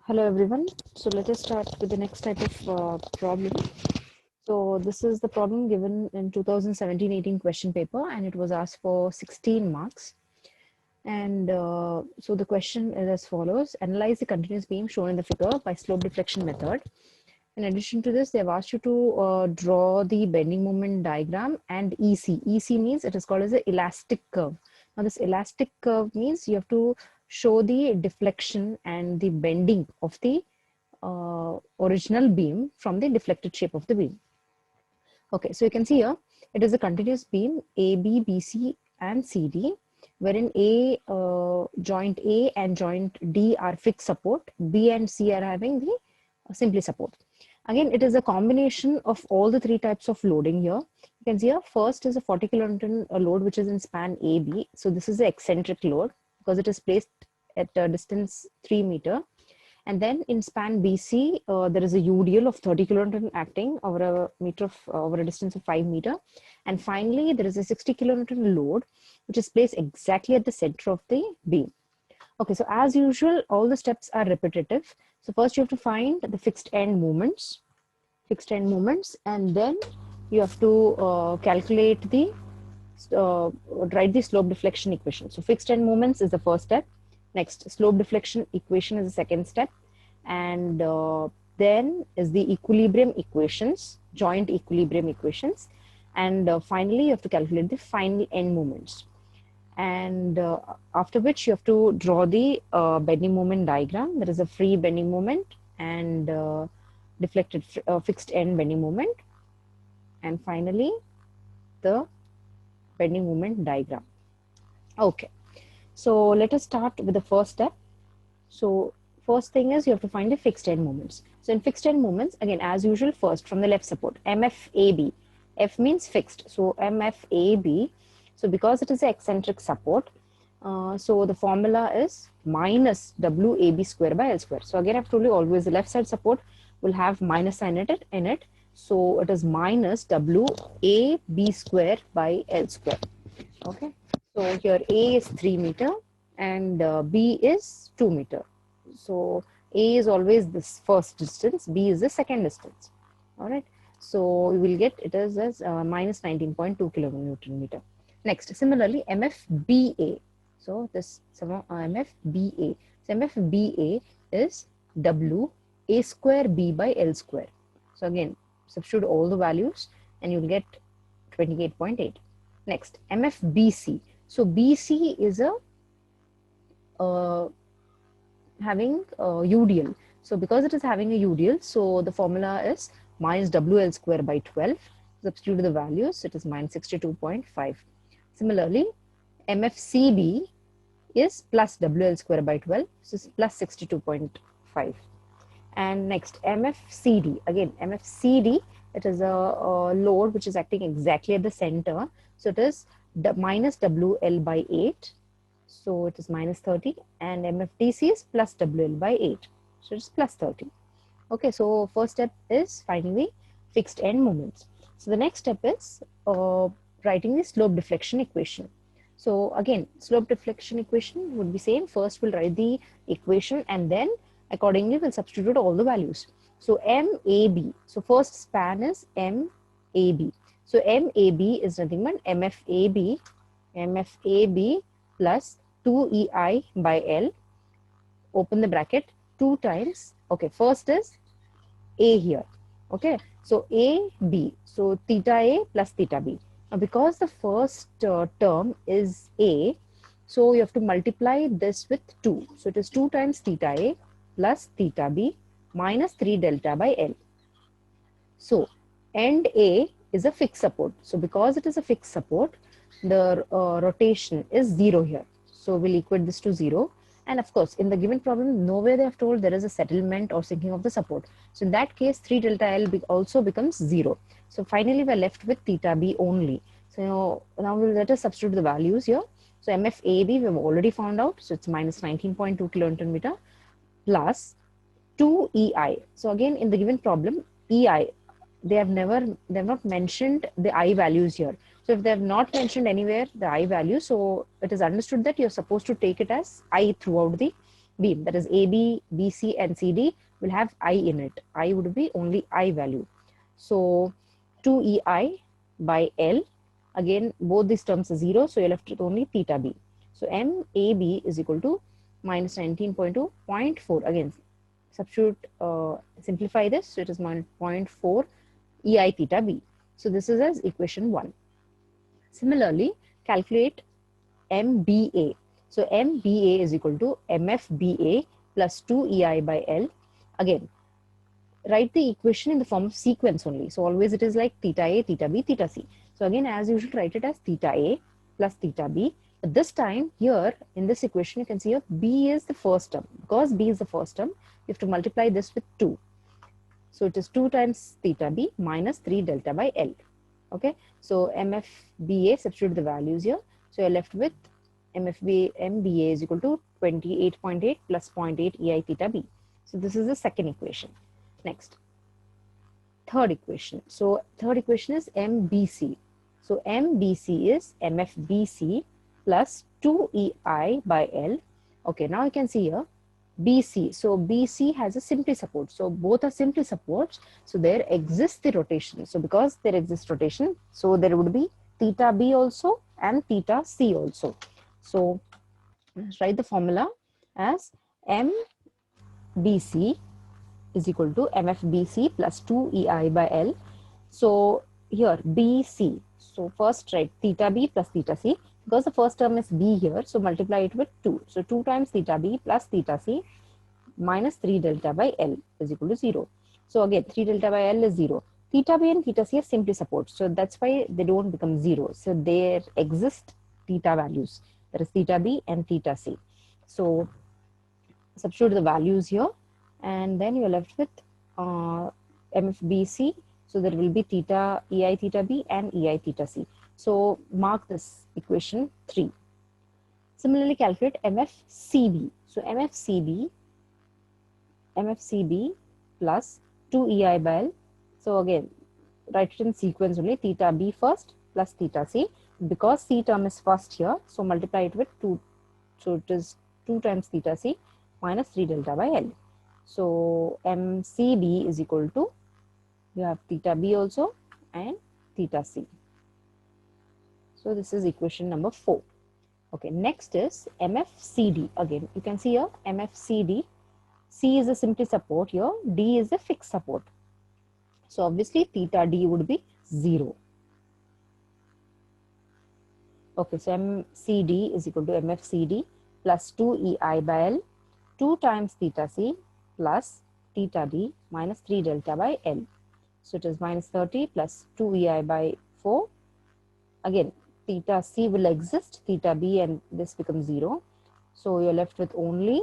Hello everyone. So let us start with the next type of problem. So this is the problem given in 2017-18 question paper, and it was asked for 16 marks. And so the question is as follows: analyze the continuous beam shown in the figure by slope deflection method. In addition to this, they have asked you to draw the bending moment diagram and EC. EC means it is called as the elastic curve. Now this elastic curve means you have to show the deflection and the bending of the original beam from the deflected shape of the beam. Okay, so you can see here, it is a continuous beam AB, BC and CD, wherein joint A and joint D are fixed support, B and C are having the simply support. Again, it is a combination of all the three types of loading here. You can see here, first is a 40 kilonewton load, which is in span AB. So this is the eccentric load because it is placed at a distance 3 meter. And then in span BC, there is a UDL of 30 kilonewton acting over a distance of 5 meter. And finally, there is a 60 kilonewton load, which is placed exactly at the center of the beam. Okay, so as usual, all the steps are repetitive. So first you have to find the fixed end moments, and then you have to calculate the, write the slope deflection equation. So fixed end moments is the first step. Next, slope deflection equation is the second step. And then is the equilibrium equations, joint equilibrium equations. And finally, you have to calculate the final end moments. And after which you have to draw the bending moment diagram. There is a free bending moment and deflected fixed end bending moment. And finally, the bending moment diagram. Okay. So let us start with the first step. So first thing is you have to find the fixed end moments. So in fixed end moments, again, as usual, first from the left support, MFAB. F means fixed. So MFAB. So because it is an eccentric support, so the formula is minus WAB square by L square. So again, I've told you always the left side support will have minus sign in it. So it is minus WAB square by L square. Okay. So here A is 3 meter and B is 2 meter. So A is always this first distance, B is the second distance. All right. So you will get it as minus 19.2 kilonewton meter. Next, similarly, MFBA. So this MFBA. So MFBA is WA square B by L square. So again, substitute all the values and you'll get 28.8. Next, MFBC. So BC is a having UDL. So because it is having a UDL, so the formula is minus WL square by 12. Substitute the values, it is minus 62.5. Similarly, MFCB is plus WL square by 12, so it's plus 62.5. And next, MFCD. Again, MFCD, it is a load which is acting exactly at the center. So it is minus WL by 8. So it is minus 30. And MFDC is plus WL by 8. So it's plus 30. Okay, so first step is finding the fixed end moments. So the next step is writing the slope deflection equation. So again, slope deflection equation would be same. First we'll write the equation and then accordingly we'll substitute all the values. So MAB. So first span is MAB. So MAB is nothing but MFAB plus 2EI by L. Open the bracket 2 times. Okay, first is A here. Okay, so AB. So theta A plus theta B. Now because the first term is A, so you have to multiply this with 2. So it is 2 times theta A plus theta B minus 3 delta by L. So end A is a fixed support. So because it is a fixed support, the rotation is 0 here. So we'll equate this to 0. And of course, in the given problem, nowhere they have told there is a settlement or sinking of the support. So in that case, 3 delta L also becomes 0. So finally, we're left with theta B only. So now we'll let us substitute the values here. So MFAB, we have already found out. So it's minus 19.2 kilonewton meter plus 2 EI. So again, in the given problem, EI, they have not mentioned the I values here. So if they have not mentioned anywhere the I value, so it is understood that you're supposed to take it as I throughout the beam, that is AB, BC and CD will have I in it. I would be only I value. So 2EI by L, again both these terms are 0, so you're left with only theta B. So MAB is equal to minus 19.2, 0.4. Again, substitute, simplify this, so it is 0.4 EI theta B. So this is as equation 1. Similarly, calculate MBA. So MBA is equal to MFBA plus 2EI by L. Again, write the equation in the form of sequence only. So always it is like theta A, theta B, theta C. So again, as usual, write it as theta A plus theta B. But this time here in this equation, you can see here B is the first term. Because B is the first term, you have to multiply this with 2. So it is 2 times theta B minus 3 delta by L. Okay. So MFBA, substitute the values here. So you're left with MBA is equal to 28.8 plus 0.8 EI theta B. So this is the second equation. Next, third equation. So third equation is MBC. So MBC is MFBC plus 2EI by L. Okay, now you can see here BC. So BC has a simply support. So both are simply supports. So there exists the rotation. So because there exists rotation, so there would be theta B also and theta C also. So let's write the formula as MBC is equal to MFBC plus 2EI by L. So here BC. So first write theta B plus theta C. Because the first term is B here, so multiply it with 2. So 2 times theta B plus theta C minus 3 delta by L is equal to 0. So again, 3 delta by L is 0. Theta B and theta C are simply supports. So that's why they don't become 0. So there exist theta values. That is theta B and theta C. So substitute the values here. And then you're left with MFBC. So there will be theta EI theta B and EI theta C. So mark this equation 3. Similarly, calculate MFCB. So MFCB plus 2EI by L. So again, write it in sequence only, theta B first plus theta C. Because C term is first here, so multiply it with 2. So it is 2 times theta C minus 3 delta by L. So MCB is equal to, you have theta B also and theta C. So this is equation number 4. Okay, next is MFCD. Again, you can see here MFCD. C is a simply support here, D is a fixed support. So obviously theta D would be 0. Okay, so MCD is equal to MFCD plus 2EI by L, 2 times theta C plus theta D minus 3 delta by L. So it is minus 30 plus 2EI by 4. Again, theta C will exist, theta B, and this becomes 0. So you're left with only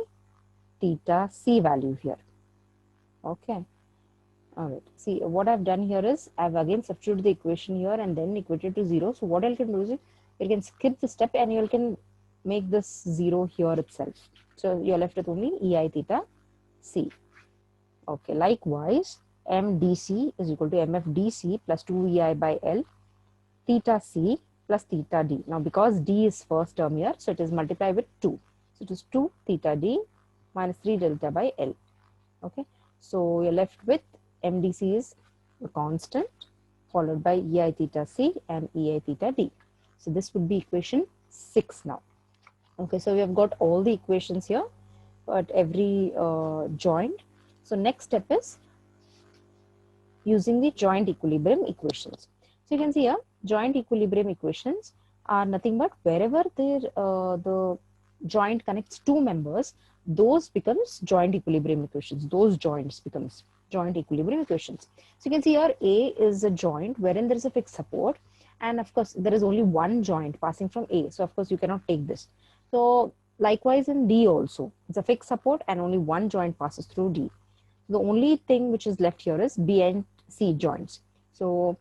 theta C value here. Okay. All right. See, what I've done here is I've again substituted the equation here and then equated to 0. So what I can do is you can skip the step and you can make this 0 here itself. So you're left with only EI theta C. Okay. Likewise, MDC is equal to MFDC plus 2EI by L, theta C plus theta D. Now, because D is first term here, so it is multiplied with 2. So it is 2 theta D minus 3 delta by L. Okay. So you're left with MDC is a constant followed by EI theta C and EI theta D. So this would be equation 6 now. Okay. So we have got all the equations here at every joint. So next step is using the joint equilibrium equations. So you can see here, joint equilibrium equations are nothing but wherever the joint connects two members, those becomes joint equilibrium equations. Those joints becomes joint equilibrium equations. So you can see here A is a joint wherein there is a fixed support, and of course there is only one joint passing from A. So of course you cannot take this. So likewise in D also, it's a fixed support and only one joint passes through D. The only thing which is left here is B and C joints. So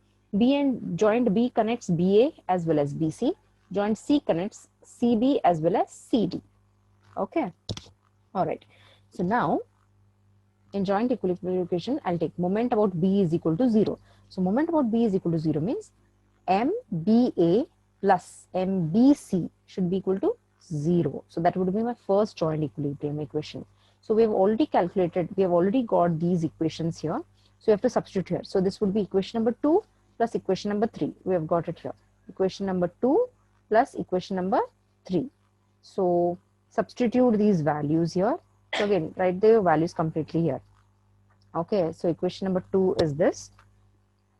joint B connects BA as well as BC. Joint C connects CB as well as CD. Okay. All right. So now in joint equilibrium equation, I'll take moment about B is equal to 0. So moment about B is equal to 0 means MBA plus MBC should be equal to 0. So that would be my first joint equilibrium equation. So we have already calculated, we have already got these equations here. So you have to substitute here. So this would be equation number 2 plus equation number 3. We have got it here. Equation number 2 plus equation number 3. So substitute these values here. So again, write the values completely here. Okay, so equation number 2 is this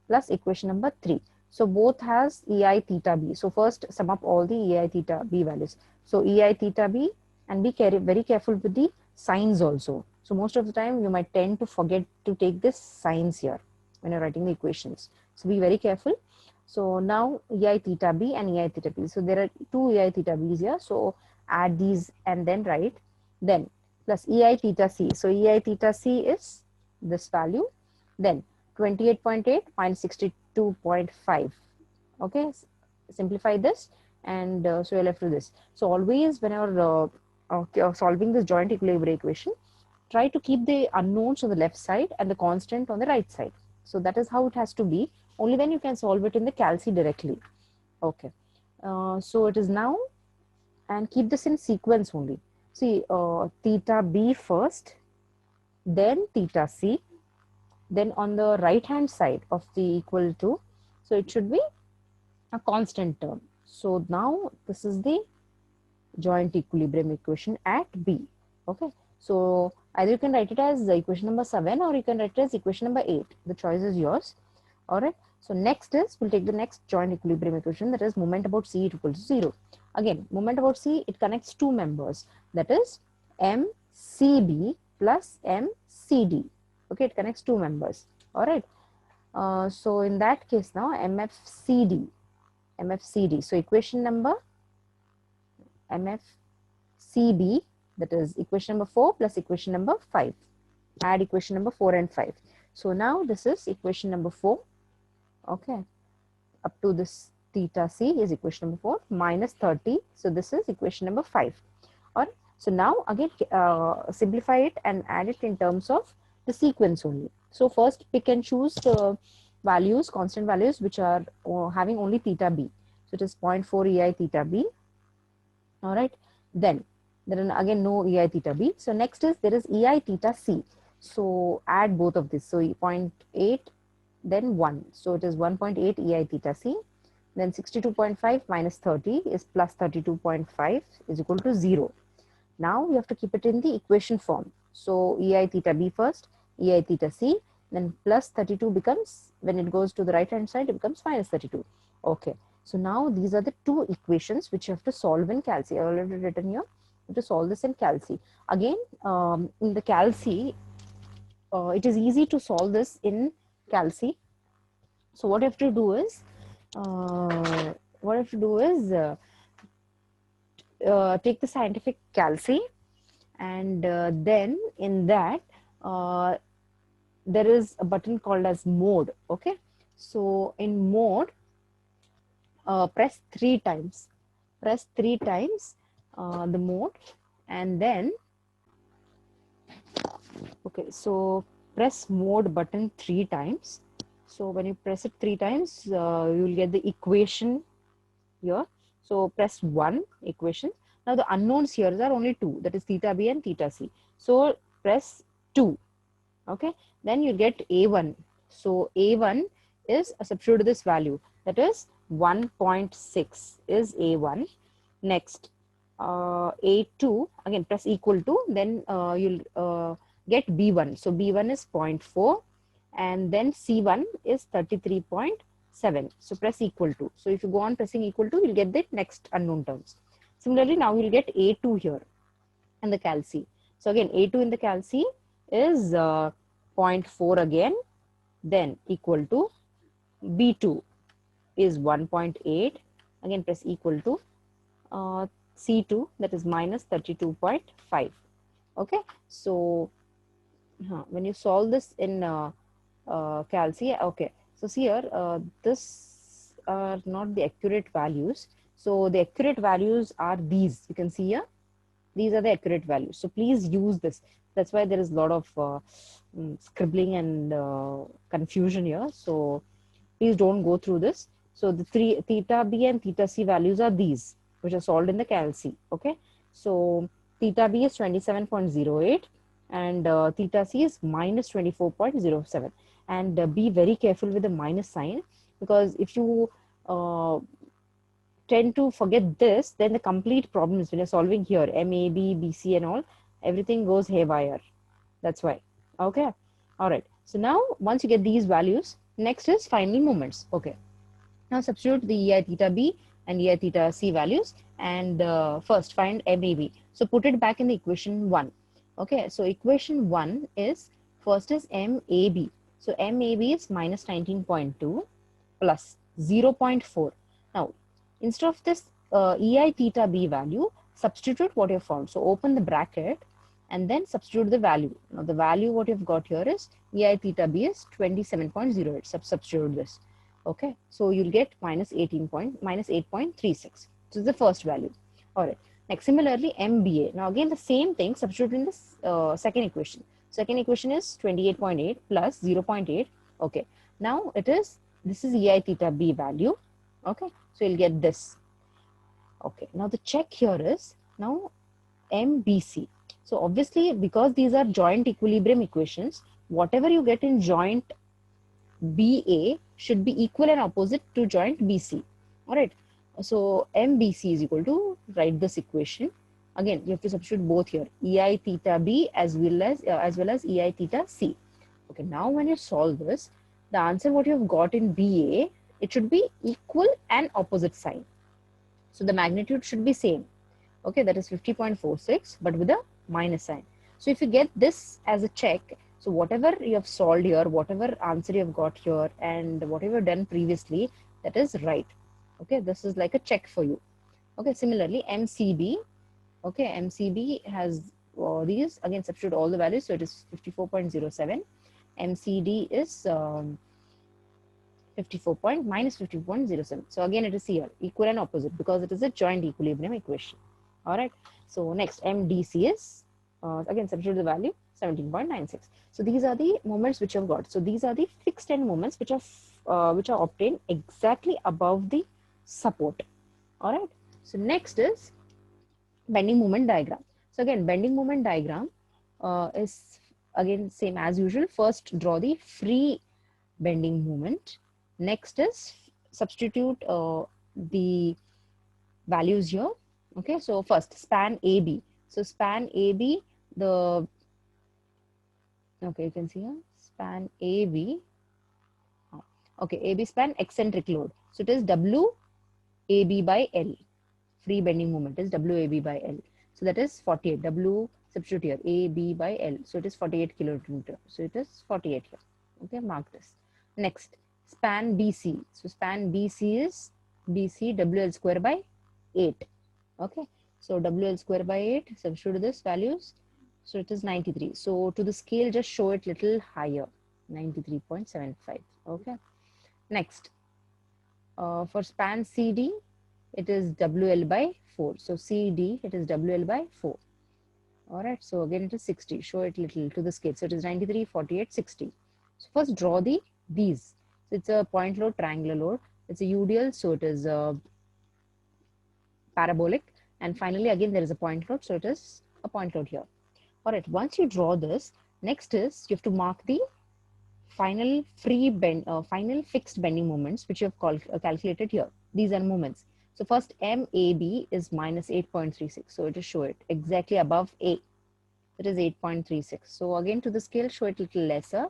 plus equation number 3. So both has EI theta B. So first sum up all the EI theta B values. So EI theta B, and be very careful with the signs also. So most of the time you might tend to forget to take this signs here when you're writing the equations. So be very careful. So now EI theta B and EI theta B. So there are two EI theta B's here. So add these and then write. Then plus EI theta C. So EI theta C is this value. Then 28.8 minus 62.5. Okay, simplify this, and so you're left with this. So always when you're solving this joint equilibrium equation, try to keep the unknowns on the left side and the constant on the right side. So that is how it has to be. Only then you can solve it in the calci directly. Okay, so it is now, and keep this in sequence only. See, theta B first, then theta C, then on the right hand side of the equal to, so it should be a constant term. So now this is the joint equilibrium equation at B. Okay, so either you can write it as equation number 7 or you can write it as equation number 8. The choice is yours. All right, so next is, we'll take the next joint equilibrium equation, that is moment about C equals to 0. Again, moment about C, it connects two members, that is MCB plus MCD. Okay, it connects two members. All right, so in that case now MFCD. So equation number MFCB, that is equation number 4 plus equation number 5. Add equation number 4 and 5. So now this is equation number 4. Okay, up to this theta C is equation number 4 minus 30. So this is equation number 5. All right, so now again simplify it and add it in terms of the sequence only. So first pick and choose the values, constant values, which are having only theta B. So it is 0.4 EI theta B. All right, then again no EI theta B. So next is, there is EI theta C. So add both of this. So 0.8, then 1. So it is 1.8 EI theta C. Then 62.5 minus 30 is plus 32.5 is equal to 0. Now you have to keep it in the equation form. So EI theta B first, EI theta C, then plus 32 becomes, when it goes to the right hand side, it becomes minus 32. Okay, so now these are the two equations which you have to solve in calci. I already written here. You have to solve this in calci. Again, in the calci, it is easy to solve this in calci. So what you have to do is, take the scientific calci, and then in that there is a button called as mode. Okay, so in mode, press 3 times. Press 3 times the mode, and then okay, so press mode button 3 times. So when you press it 3 times, you will get the equation here. So press 1 equation. Now the unknowns here are only 2, that is theta B and theta C. So press 2. Okay, then you get A1. So A1 is substitute this value, that is 1.6 is A1. Next, A2, again press equal to, then you'll get B1. So B1 is 0.4, and then C1 is 33.7. So press equal to. So if you go on pressing equal to, you'll get the next unknown terms. Similarly, now you'll get A2 here in the calci. So again, A2 in the calci is 0.4 again, then equal to B2 is 1.8. Again, press equal to C2, that is minus 32.5. Okay, so when you solve this in calci, okay, so see here, this are not the accurate values. So the accurate values are these. You can see here, these are the accurate values. So please use this. That's why there is a lot of scribbling and confusion here. So please don't go through this. So the theta B and theta C values are these. which are solved in the Cal C. Okay, so theta B is 27.08 and theta C is minus 24.07. And be very careful with the minus sign, because if you tend to forget this, then the complete problems when you're solving here, M, A, B, B, C and all, everything goes haywire. That's why. Okay. All right. So now once you get these values, next is final moments. Okay. Now substitute the EI theta B and EI theta C values, and first find MAB. So put it back in the equation 1. Okay, so equation 1 is, first is MAB. So MAB is minus 19.2 plus 0.4. Now, instead of this EI theta B value, substitute what you have found. So open the bracket and then substitute the value. Now the value what you've got here is EI theta B is 27.08. Substitute this. Okay, so you'll get minus 8.36. So is the first value. All right. Next, similarly, MBA. Now again the same thing, substitute in this second equation. Second equation is 28.8 plus 0.8. Okay. Now this is EI theta B value. Okay. So you'll get this. Okay. Now the check here is now MBC. So obviously, because these are joint equilibrium equations, whatever you get in joint BA should be equal and opposite to joint BC. All right. So MBC is equal to, write this equation. Again, you have to substitute both here, EI theta B as well as EI theta C. Okay. Now when you solve this, the answer what you have got in BA, it should be equal and opposite sign. So the magnitude should be same. Okay, that is 50.46, but with a minus sign. So if you get this as a check, so whatever you have solved here, whatever answer you have got here, and whatever done previously, that is right. Okay, this is like a check for you. Okay, similarly, MCB. Okay, MCB has these, again substitute all the values, so it is 54.07. MCD is minus 50.07. So again it is here, equal and opposite, because it is a joint equilibrium equation. All right. So next, MDC is again substitute the value 17.96. So these are the moments which I've got. So these are the fixed end moments which are obtained exactly above the support. All right. So next is bending moment diagram. So again, bending moment diagram is again same as usual. First, draw the free bending moment. Next is substitute the values here. Okay, so first span AB. So span AB, okay, you can see here, span AB. Okay, AB span eccentric load. So it is WAB by L. Free bending moment is WAB by L. So that is 48. W substitute here, AB by L. So it is 48 kilonewton. So it is 48 here. Okay, mark this. Next, span BC. So span BC is BC WL square by 8. Okay, so WL square by 8, substitute this values. So it is 93. So to the scale, just show it little higher, 93.75. Okay. Next, for span CD, it is WL by 4. So CD, it is WL by 4. All right. So again, it is 60. Show it little to the scale. So it is 93, 48, 60. So first draw these. So it's a point load, triangular load. It's a UDL. So it is parabolic, and finally again there is a point load, so it is a point load here. All right, once you draw this, next is you have to mark the final final fixed bending moments which you have calculated here. These are moments. So first MAB is minus 8.36, so it is show it exactly above A. It is 8.36. So again to the scale, show it little lesser.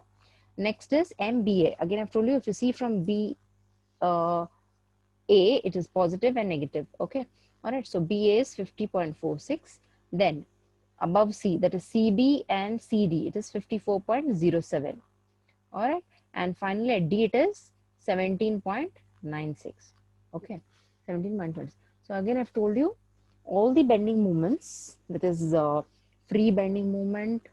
Next is MBA. Again I've told you, if you see from B A, it is positive and negative. Okay. All right. So BA is 50.46. Then above C, that is CB and CD, it is 54.07. All right. And finally at D, it is 17.96. Okay. 17.26. So again, I've told you all the bending moments, that is free bending moment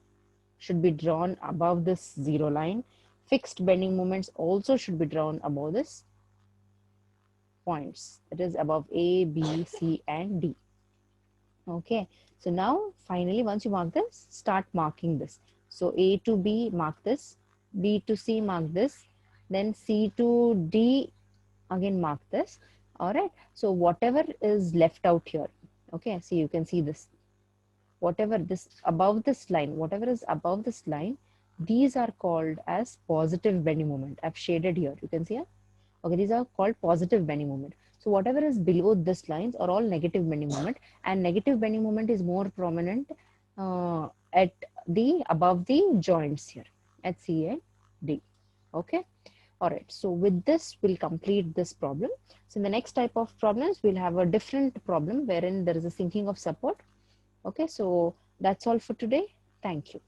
should be drawn above this zero line. Fixed bending moments also should be drawn above this points, that is above A, B, C and D. Okay, so now finally once you mark this, start marking this. So A to B, mark this, B to C, mark this, then C to D, again mark this, All right. So whatever is left out here, okay, so you can see this, whatever this above this line, whatever is above this line, these are called as positive bending moment. I've shaded here. You can see here. Okay, these are called positive bending moment. So whatever is below this lines are all negative bending moment, and negative bending moment is more prominent at the above the joints here at C and D. Okay. All right. So with this, we'll complete this problem. So in the next type of problems, we'll have a different problem wherein there is a sinking of support. Okay. So that's all for today. Thank you.